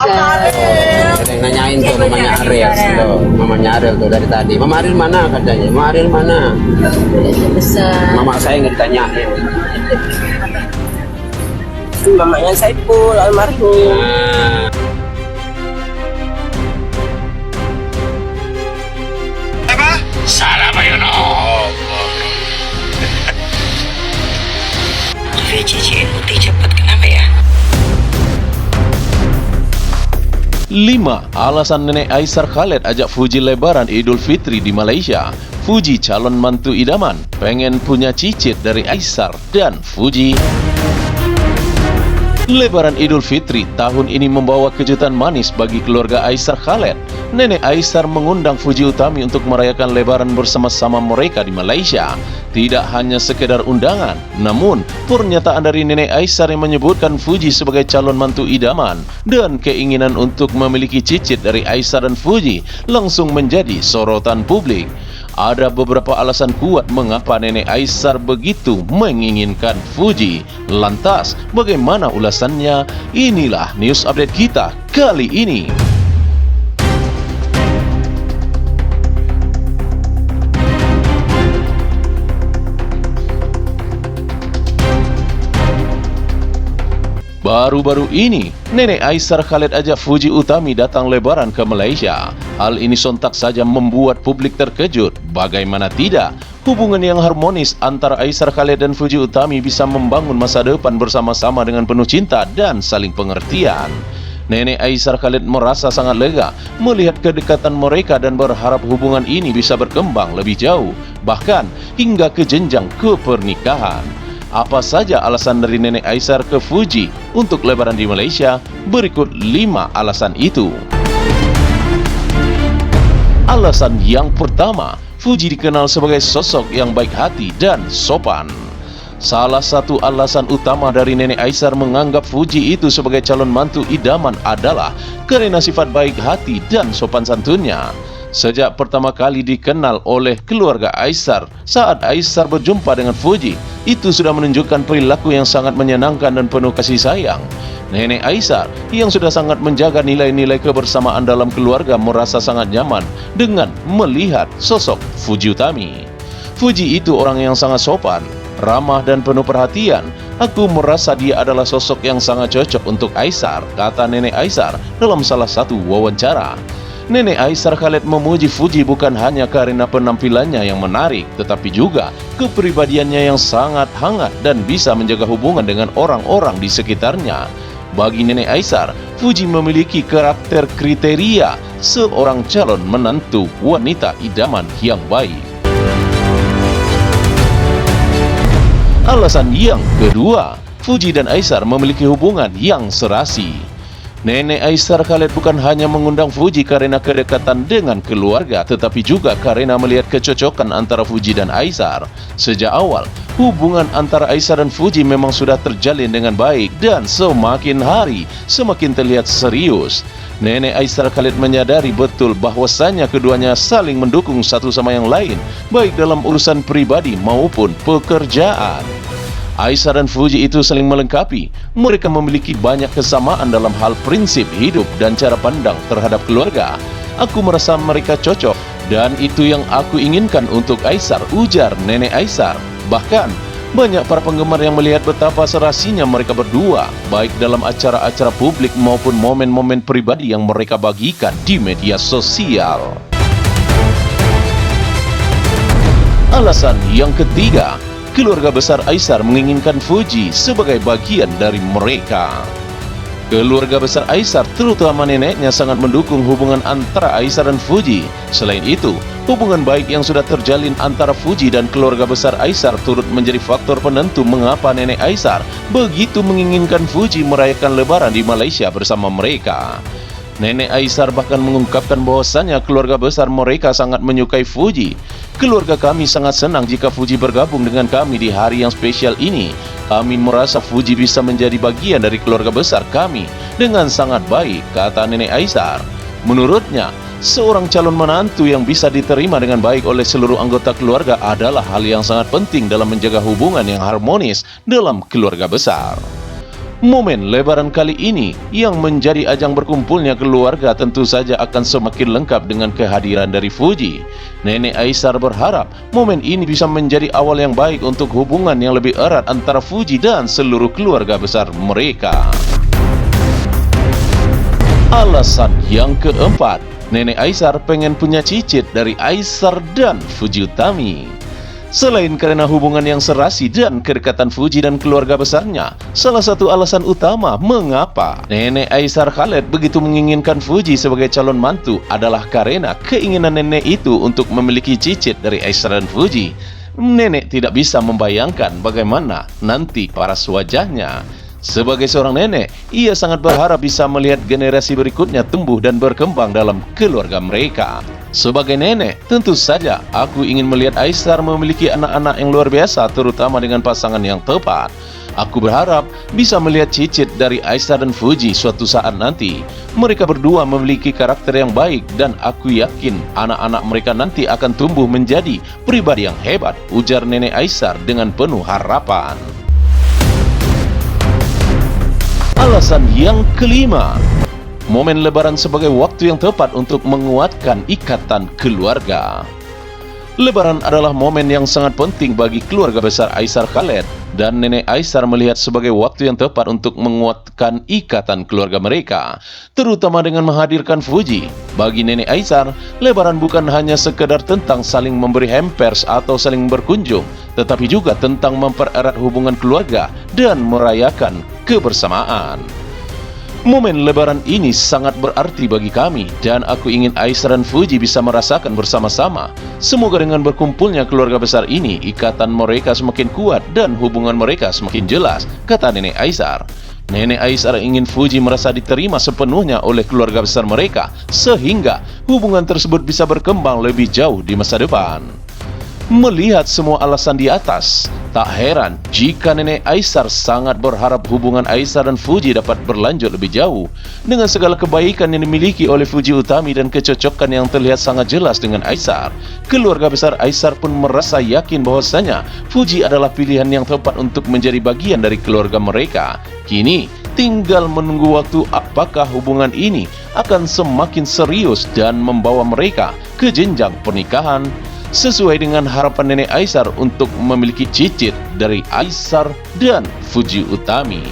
Ada yang nanyain tuh mamanya Ariel tuh, mamanya Ariel tuh dari tadi. Mama Ariel mana katanya? Mama Ariel mana? Besar. Mama saya nggak ditanyain. Mamanya Saiful almarhum. Nah, VCC putih cepat kenapa ya? 5. Alasan nenek Aisar Khaled ajak Fuji lebaran Idul Fitri di Malaysia. Fuji calon mantu idaman, pengen punya cicit dari Aisar dan Fuji. Lebaran Idul Fitri tahun ini membawa kejutan manis bagi keluarga Aisar Khaled. Nenek Aisar mengundang Fuji Utami untuk merayakan lebaran bersama-sama mereka di Malaysia. Tidak hanya sekedar undangan, namun pernyataan dari Nenek Aisar yang menyebutkan Fuji sebagai calon mantu idaman dan keinginan untuk memiliki cicit dari Aisar dan Fuji langsung menjadi sorotan publik. Ada beberapa alasan kuat mengapa Nenek Aisar begitu menginginkan Fuji. Lantas, bagaimana ulasannya? Inilah news update kita kali ini. Baru-baru ini, Nenek Aisar Khaled ajak Fuji Utami datang lebaran ke Malaysia. Hal ini sontak saja membuat publik terkejut. Bagaimana tidak? Hubungan yang harmonis antara Aisar Khaled dan Fuji Utami bisa membangun masa depan bersama-sama dengan penuh cinta dan saling pengertian. Nenek Aisar Khaled merasa sangat lega melihat kedekatan mereka dan berharap hubungan ini bisa berkembang lebih jauh, bahkan hingga ke jenjang kepernikahan. Apa saja alasan dari Nenek Aisar ke Fuji untuk lebaran di Malaysia? Berikut 5 alasan itu. Alasan yang pertama, Fuji dikenal sebagai sosok yang baik hati dan sopan. Salah satu alasan utama dari Nenek Aisar menganggap Fuji itu sebagai calon mantu idaman adalah karena sifat baik hati dan sopan santunnya. Sejak pertama kali dikenal oleh keluarga Aisar, saat Aisar berjumpa dengan Fuji, itu sudah menunjukkan perilaku yang sangat menyenangkan dan penuh kasih sayang. Nenek Aisar yang sudah sangat menjaga nilai-nilai kebersamaan dalam keluarga merasa sangat nyaman dengan melihat sosok Fuji Utami. Fuji itu orang yang sangat sopan, ramah dan penuh perhatian. Aku merasa dia adalah sosok yang sangat cocok untuk Aisar, kata Nenek Aisar dalam salah satu wawancara. Nenek Aisar Khaled memuji Fuji bukan hanya karena penampilannya yang menarik, tetapi juga kepribadiannya yang sangat hangat dan bisa menjaga hubungan dengan orang-orang di sekitarnya. Bagi Nenek Aisar, Fuji memiliki karakter kriteria seorang calon menantu wanita idaman yang baik. Alasan yang kedua, Fuji dan Aisar memiliki hubungan yang serasi. Nenek Aisar Khaled bukan hanya mengundang Fuji karena kedekatan dengan keluarga, tetapi juga karena melihat kecocokan antara Fuji dan Aisar. Sejak awal, hubungan antara Aisar dan Fuji memang sudah terjalin dengan baik dan semakin hari semakin terlihat serius. Nenek Aisar Khaled menyadari betul bahwasanya keduanya saling mendukung satu sama yang lain, baik dalam urusan pribadi maupun pekerjaan. Aisar dan Fuji itu saling melengkapi. Mereka memiliki banyak kesamaan dalam hal prinsip hidup dan cara pandang terhadap keluarga. Aku merasa mereka cocok dan itu yang aku inginkan untuk Aisar, ujar Nenek Aisar. Bahkan, banyak para penggemar yang melihat betapa serasinya mereka berdua, baik dalam acara-acara publik maupun momen-momen pribadi yang mereka bagikan di media sosial. Alasan yang ketiga, keluarga besar Aisar menginginkan Fuji sebagai bagian dari mereka. Keluarga besar Aisar, terutama neneknya, sangat mendukung hubungan antara Aisar dan Fuji. Selain itu, hubungan baik yang sudah terjalin antara Fuji dan keluarga besar Aisar turut menjadi faktor penentu mengapa Nenek Aisar begitu menginginkan Fuji merayakan lebaran di Malaysia bersama mereka. Nenek Aisar bahkan mengungkapkan bahwasannya keluarga besar mereka sangat menyukai Fuji. Keluarga kami sangat senang jika Fuji bergabung dengan kami di hari yang spesial ini. Kami merasa Fuji bisa menjadi bagian dari keluarga besar kami dengan sangat baik, kata Nenek Aisar. Menurutnya, seorang calon menantu yang bisa diterima dengan baik oleh seluruh anggota keluarga adalah hal yang sangat penting dalam menjaga hubungan yang harmonis dalam keluarga besar. Momen Lebaran kali ini yang menjadi ajang berkumpulnya keluarga tentu saja akan semakin lengkap dengan kehadiran dari Fuji. Nenek Aisar berharap momen ini bisa menjadi awal yang baik untuk hubungan yang lebih erat antara Fuji dan seluruh keluarga besar mereka. Alasan yang keempat, Nenek Aisar pengen punya cicit dari Aisar dan Fuji Utami. Selain karena hubungan yang serasi dan kedekatan Fuji dan keluarga besarnya, salah satu alasan utama mengapa Nenek Aisar Khaled begitu menginginkan Fuji sebagai calon mantu adalah karena keinginan nenek itu untuk memiliki cicit dari Aisar dan Fuji. Nenek tidak bisa membayangkan bagaimana nanti paras wajahnya. Sebagai seorang nenek, ia sangat berharap bisa melihat generasi berikutnya tumbuh dan berkembang dalam keluarga mereka. Sebagai nenek, tentu saja aku ingin melihat Aisar memiliki anak-anak yang luar biasa, terutama dengan pasangan yang tepat. Aku berharap bisa melihat cicit dari Aisar dan Fuji suatu saat nanti. Mereka berdua memiliki karakter yang baik dan aku yakin anak-anak mereka nanti akan tumbuh menjadi pribadi yang hebat, ujar Nenek Aisar dengan penuh harapan. Alasan yang kelima, momen Lebaran sebagai waktu yang tepat untuk menguatkan ikatan keluarga. Lebaran adalah momen yang sangat penting bagi keluarga besar Aisar Khaled, dan Nenek Aisar melihat sebagai waktu yang tepat untuk menguatkan ikatan keluarga mereka, terutama dengan menghadirkan Fuji. Bagi Nenek Aisar, Lebaran bukan hanya sekedar tentang saling memberi hampers atau saling berkunjung, tetapi juga tentang mempererat hubungan keluarga dan merayakan kebersamaan. Momen Lebaran ini sangat berarti bagi kami dan aku ingin Aisar dan Fuji bisa merasakan bersama-sama. Semoga dengan berkumpulnya keluarga besar ini, ikatan mereka semakin kuat dan hubungan mereka semakin jelas, kata Nenek Aisar. Nenek Aisar ingin Fuji merasa diterima sepenuhnya oleh keluarga besar mereka, sehingga hubungan tersebut bisa berkembang lebih jauh di masa depan. Melihat semua alasan di atas, tak heran jika Nenek Aisar sangat berharap hubungan Aisar dan Fuji dapat berlanjut lebih jauh. Dengan segala kebaikan yang dimiliki oleh Fuji Utami dan kecocokan yang terlihat sangat jelas dengan Aisar, keluarga besar Aisar pun merasa yakin bahwasanya Fuji adalah pilihan yang tepat untuk menjadi bagian dari keluarga mereka. Kini tinggal menunggu waktu apakah hubungan ini akan semakin serius dan membawa mereka ke jenjang pernikahan sesuai dengan harapan Nenek Aisar untuk memiliki cicit dari Aisar dan Fuji Utami.